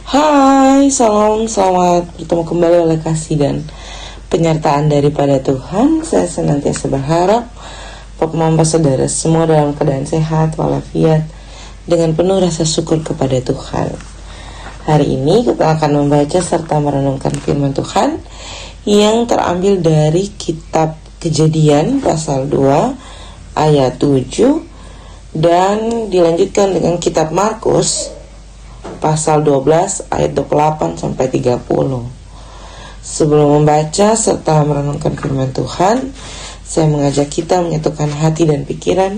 Hai, selamat bertemu kembali oleh kasih dan penyertaan daripada Tuhan. Saya senantiasa berharap Bapak saudara semua dalam keadaan sehat walafiat dengan penuh rasa syukur kepada Tuhan. Hari ini kita akan membaca serta merenungkan firman Tuhan yang terambil dari kitab Kejadian pasal 2 ayat 7 dan dilanjutkan dengan kitab Markus pasal 12 ayat 28 sampai 30. Sebelum membaca serta merenungkan firman Tuhan, saya mengajak kita menyatukan hati dan pikiran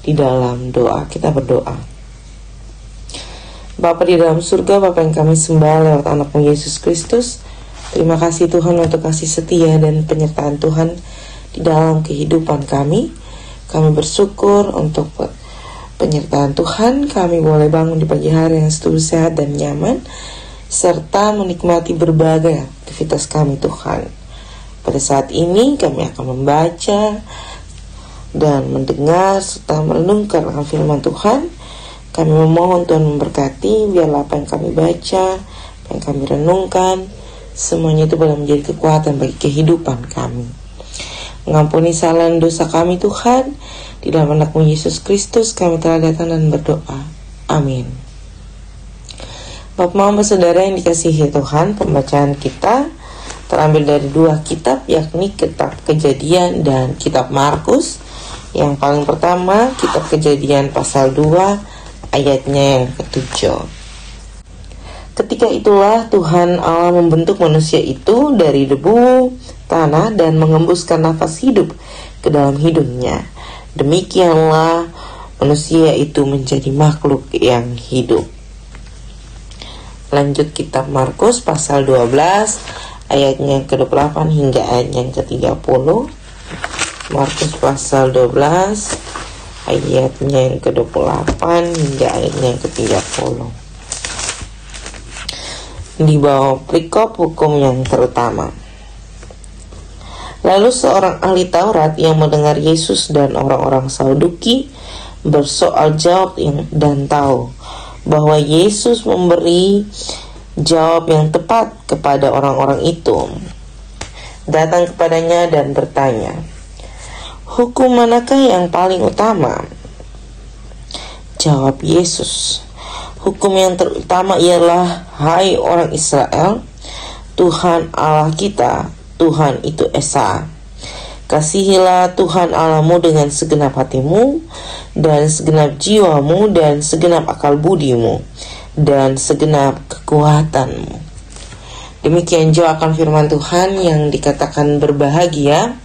di dalam doa. Kita berdoa. Bapa di dalam surga, Bapa yang kami sembah lewat anak-Mu Yesus Kristus, terima kasih Tuhan untuk kasih setia dan penyertaan Tuhan di dalam kehidupan kami. Kami bersyukur untuk penyertaan Tuhan. Kami boleh bangun di pagi hari yang setuju, sehat dan nyaman, serta menikmati berbagai aktivitas kami Tuhan. Pada saat ini kami akan membaca dan mendengar serta merenungkan akan firman Tuhan. Kami memohon Tuhan memberkati, biarlah apa yang kami baca, apa yang kami renungkan, semuanya itu boleh menjadi kekuatan bagi kehidupan kami. Mengampuni salah dan dosa kami Tuhan. Di dalam anak-Mu Yesus Kristus kami telah datang dan berdoa. Amin. Bapak Mama Saudara yang dikasihi Tuhan, pembacaan kita terambil dari dua kitab, yakni kitab Kejadian dan kitab Markus. Yang paling pertama, kitab Kejadian pasal 2 ayatnya yang ke-7. Ketika itulah Tuhan Allah membentuk manusia itu dari debu tanah dan mengembuskan nafas hidup ke dalam hidungnya. Demikianlah manusia itu menjadi makhluk yang hidup. Lanjut kitab Markus pasal 12 ayatnya yang ke-28 hingga ayatnya yang ke-30. Markus pasal 12 ayatnya yang ke-28 hingga ayatnya yang ke-30. Di bawah perikop hukum yang terutama. Lalu seorang ahli Taurat yang mendengar Yesus dan orang-orang Saduki bersoal jawab dan tahu bahwa Yesus memberi jawab yang tepat kepada orang-orang itu, datang kepadanya dan bertanya, "Hukum manakah yang paling utama?" Jawab Yesus, "Hukum yang terutama ialah, hai orang Israel, Tuhan Allah kita, Tuhan itu Esa. Kasihilah Tuhan Allahmu dengan segenap hatimu, dan segenap jiwamu, dan segenap akal budimu, dan segenap kekuatanmu." Demikian jauh akan firman Tuhan yang dikatakan berbahagia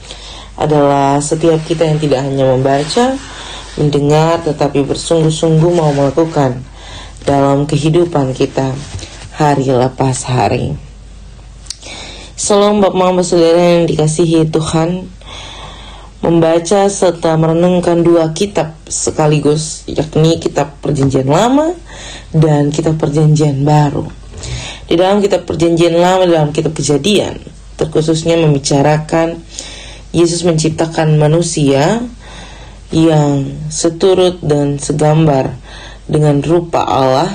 adalah setiap kita yang tidak hanya membaca, mendengar, tetapi bersungguh-sungguh mau melakukan dalam kehidupan kita hari lepas hari. Salam Bapak Mama Saudara yang dikasihi Tuhan, membaca serta merenungkan dua kitab sekaligus, yakni kitab Perjanjian Lama dan kitab Perjanjian Baru. Di dalam kitab Perjanjian Lama, dalam kitab Kejadian, terkhususnya membicarakan Yesus menciptakan manusia yang seturut dan segambar dengan rupa Allah,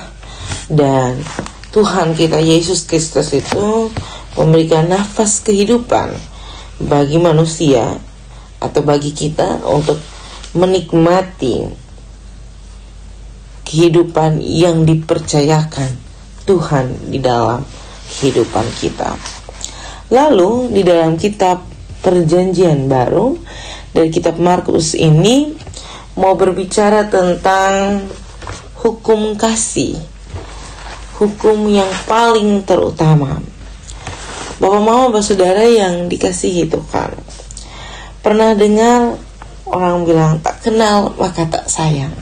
dan Tuhan kita Yesus Kristus itu memberikan nafas kehidupan bagi manusia atau bagi kita untuk menikmati kehidupan yang dipercayakan Tuhan di dalam kehidupan kita. Lalu di dalam kitab Perjanjian Baru dari kitab Markus ini mau berbicara tentang hukum kasih, hukum yang paling terutama. Bapak Mama Bapak Saudara yang dikasihi Tuhan, pernah dengar orang bilang tak kenal maka tak sayang?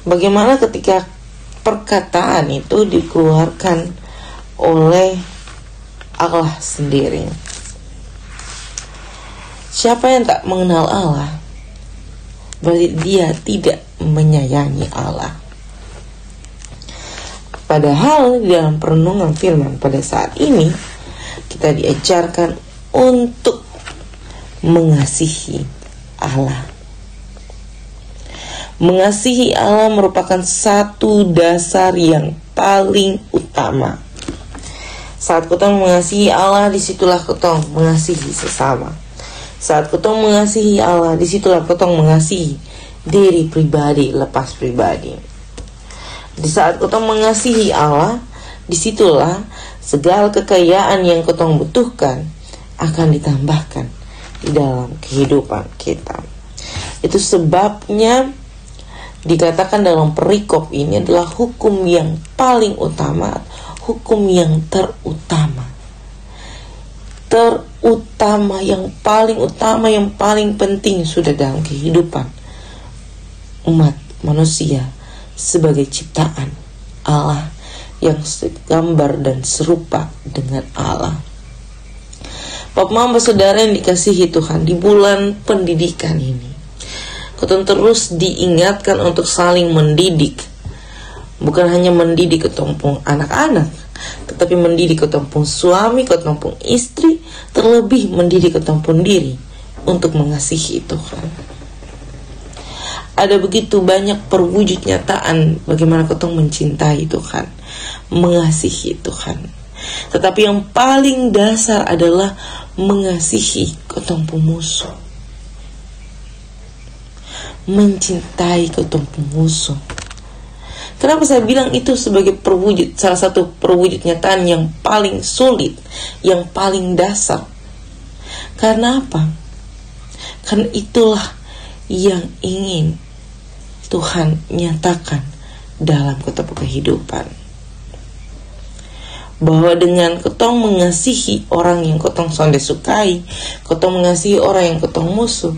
Bagaimana ketika perkataan itu dikeluarkan oleh Allah sendiri? Siapa yang tak mengenal Allah, berarti dia tidak menyayangi Allah. Padahal di dalam perenungan firman pada saat ini kita diajarkan untuk mengasihi Allah. Mengasihi Allah merupakan satu dasar yang paling utama. Saat kotong mengasihi Allah, disitulah kotong mengasihi sesama. Saat kotong mengasihi Allah, disitulah kotong mengasihi diri pribadi lepas pribadi. Di saat kotong mengasihi Allah, disitulah segala kekayaan yang kotong butuhkan akan ditambahkan di dalam kehidupan kita. Itu sebabnya dikatakan dalam perikop ini adalah hukum yang paling utama, hukum yang terutama, yang paling utama, yang paling penting sudah dalam kehidupan umat manusia sebagai ciptaan Allah yang segambar dan serupa dengan Allah. Bapak Mama Saudara yang dikasihi Tuhan, di bulan pendidikan ini kotong terus diingatkan untuk saling mendidik. Bukan hanya mendidik ketompong anak-anak, tetapi mendidik ketompong suami, ketompong istri, terlebih mendidik ketompong diri untuk mengasihi Tuhan. Ada begitu banyak perwujud nyataan bagaimana kotong mencintai Tuhan, mengasihi Tuhan. Tetapi yang paling dasar adalah mengasihi ketompong musuh. Mencintai ketompong musuh. Kenapa saya bilang itu sebagai perwujud, salah satu perwujud nyataan yang paling sulit, yang paling dasar? Karena apa? Karena itulah yang ingin Tuhan nyatakan dalam kotong kehidupan. Bahwa dengan kotong mengasihi orang yang kotong sonde sukai, kotong mengasihi orang yang kotong musuh,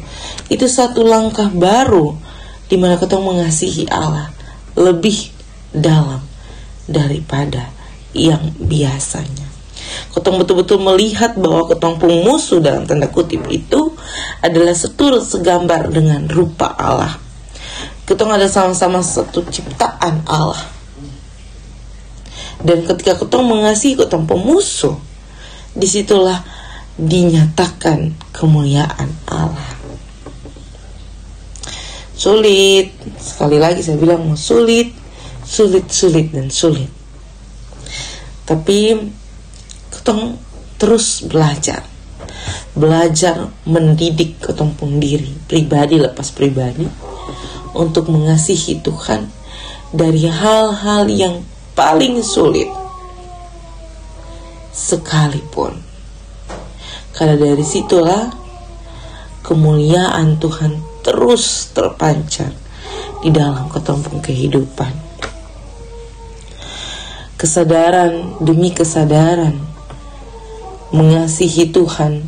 itu satu langkah baru di mana kotong mengasihi Allah lebih dalam daripada yang biasanya. Kotong betul-betul melihat bahwa kotong pun musuh dalam tanda kutip itu adalah seturut segambar dengan rupa Allah. Kotong ada sama-sama satu ciptaan Allah. Dan ketika kotong mengasihi kotong pemusuh, disitulah dinyatakan kemuliaan Allah. Sulit, sekali lagi saya bilang mau sulit, dan sulit. Tapi kotong terus belajar mendidik kotong pun diri, pribadi lepas pribadi, untuk mengasihi Tuhan dari hal-hal yang paling sulit sekalipun. Karena dari situlah kemuliaan Tuhan terus terpancar di dalam ketumpung kehidupan. Kesadaran demi kesadaran mengasihi Tuhan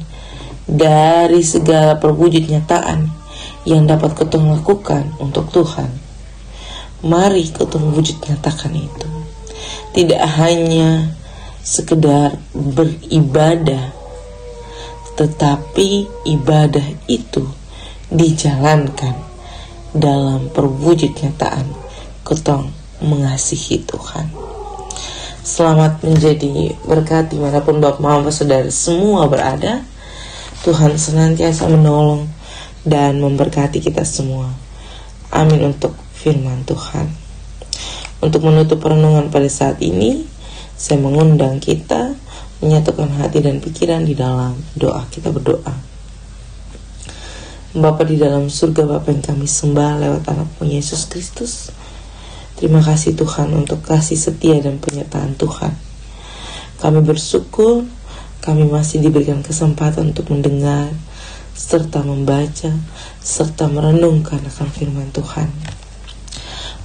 dari segala perwujud nyataan yang dapat kotong lakukan untuk Tuhan. Mari kotong wujud nyatakan itu. Tidak hanya sekedar beribadah, tetapi ibadah itu dijalankan dalam perwujud nyataan kotong mengasihi Tuhan. Selamat menjadi berkat dimanapun Bapak Mama Saudara semua berada. Tuhan senantiasa menolong dan memberkati kita semua. Amin untuk firman Tuhan. Untuk menutup renungan pada saat ini, saya mengundang kita menyatukan hati dan pikiran di dalam doa. Kita berdoa. Bapa di dalam surga, Bapa yang kami sembah lewat anak-Mu Yesus Kristus, terima kasih Tuhan untuk kasih setia dan penyertaan Tuhan. Kami bersyukur kami masih diberikan kesempatan untuk mendengar serta membaca serta merenungkan akan firman Tuhan.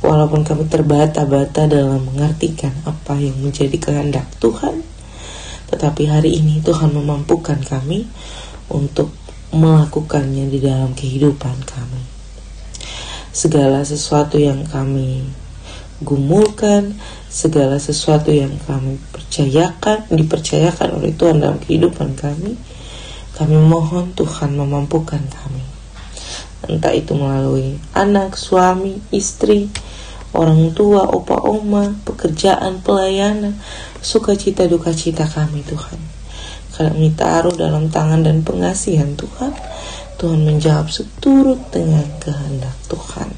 Walaupun kami terbata-bata dalam mengartikan apa yang menjadi kehendak Tuhan, tetapi hari ini Tuhan memampukan kami untuk melakukannya di dalam kehidupan kami. Segala sesuatu yang kami gumulkan, segala sesuatu yang kami dipercayakan oleh Tuhan dalam kehidupan kami mohon Tuhan memampukan kami. Entah itu melalui anak, suami, istri, orang tua, opa, oma, pekerjaan, pelayanan, sukacita, dukacita kami Tuhan. Kami taruh dalam tangan dan pengasihan Tuhan. Tuhan menjawab seturut dengan kehendak Tuhan.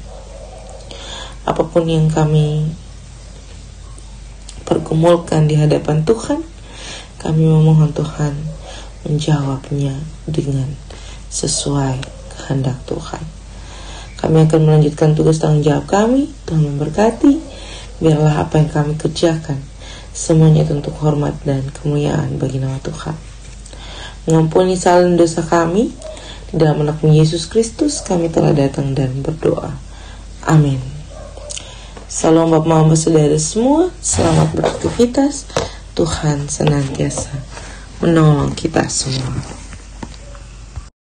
apapun yang kami pergumulkan di hadapan Tuhan, kami memohon Tuhan menjawabnya dengan sesuai kehendak Tuhan. Kami akan melanjutkan tugas tanggung jawab kami. Tuhan memberkati. Biarlah apa yang kami kerjakan semuanya untuk hormat dan kemuliaan bagi nama Tuhan. Mengampuni kesalahan dosa kami, di dalam anakmu Yesus Kristus kami telah datang dan berdoa. Amin. Salam Bapak Mama Saudara semua, selamat beraktivitas. Tuhan senantiasa menolong kita semua.